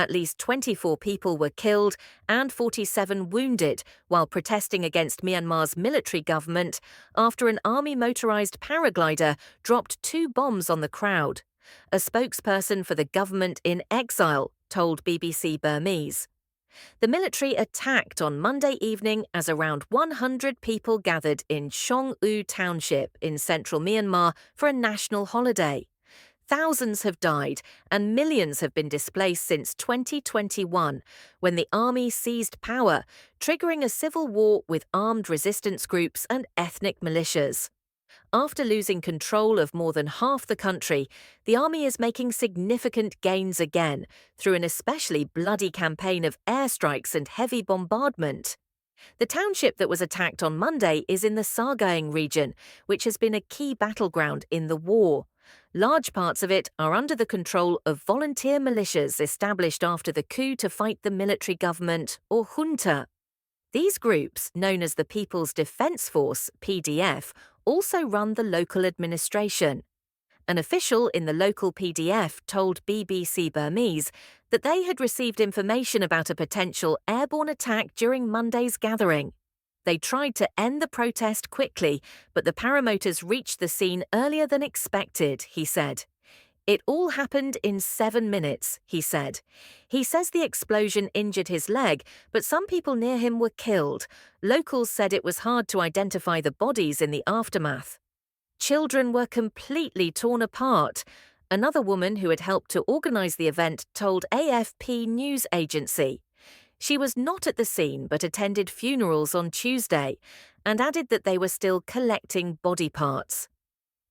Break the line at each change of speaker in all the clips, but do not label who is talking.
At least 24 people were killed and 47 wounded while protesting against Myanmar's military government after an army motorized paraglider dropped 2 bombs on the crowd. A spokesperson for the government in exile told BBC Burmese. The military attacked on Monday evening as around 100 people gathered in Chong-u Township in central Myanmar for a national holiday. Thousands have died and millions have been displaced since 2021, when the army seized power, triggering a civil war with armed resistance groups and ethnic militias. After losing control of more than half the country, the army is making significant gains again through an especially bloody campaign of airstrikes and heavy bombardment. The township that was attacked on Monday is in the Sagaing region, which has been a key battleground in the war. Large parts of it are under the control of volunteer militias established after the coup to fight the military government, or junta. These groups, known as the People's Defence Force, PDF, also run the local administration. An official in the local PDF told BBC Burmese that they had received information about a potential airborne attack during Monday's gathering. They tried to end the protest quickly, but the paramotors reached the scene earlier than expected, he said. It all happened in 7 minutes, he said. He says the explosion injured his leg, but some people near him were killed. Locals said it was hard to identify the bodies in the aftermath. Children were completely torn apart. Another woman who had helped to organize the event told AFP news agency. She was not at the scene but attended funerals on Tuesday and added that they were still collecting body parts.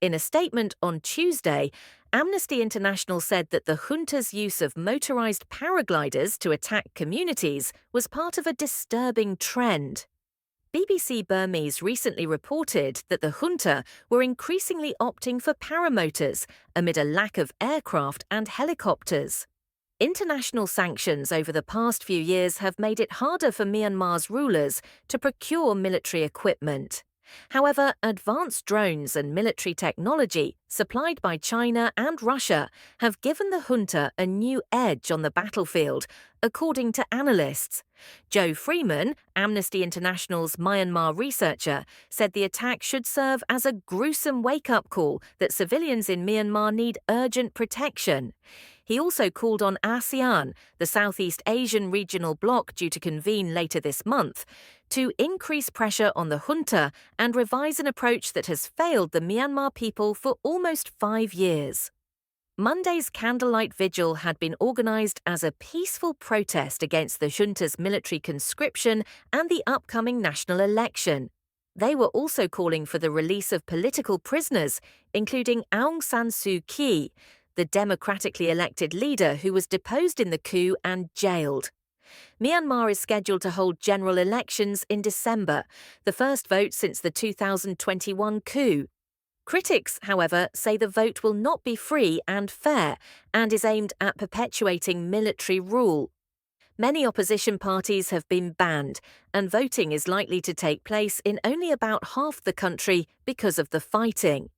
In a statement on Tuesday, Amnesty International said that the junta's use of motorized paragliders to attack communities was part of a disturbing trend. BBC Burmese recently reported that the junta were increasingly opting for paramotors amid a lack of aircraft and helicopters. International sanctions over the past few years have made it harder for Myanmar's rulers to procure military equipment. However, advanced drones and military technology supplied by China and Russia have given the junta a new edge on the battlefield, according to analysts. Joe Freeman, Amnesty International's Myanmar researcher, said the attack should serve as a gruesome wake-up call that civilians in Myanmar need urgent protection. He also called on ASEAN, the Southeast Asian regional bloc due to convene later this month, to increase pressure on the junta and revise an approach that has failed the Myanmar people for almost 5 years. Monday's candlelight vigil had been organised as a peaceful protest against the junta's military conscription and the upcoming national election. They were also calling for the release of political prisoners, including Aung San Suu Kyi, the democratically elected leader who was deposed in the coup and jailed. Myanmar is scheduled to hold general elections in December, the first vote since the 2021 coup. Critics, however, say the vote will not be free and fair and is aimed at perpetuating military rule. Many opposition parties have been banned, and voting is likely to take place in only about half the country because of the fighting.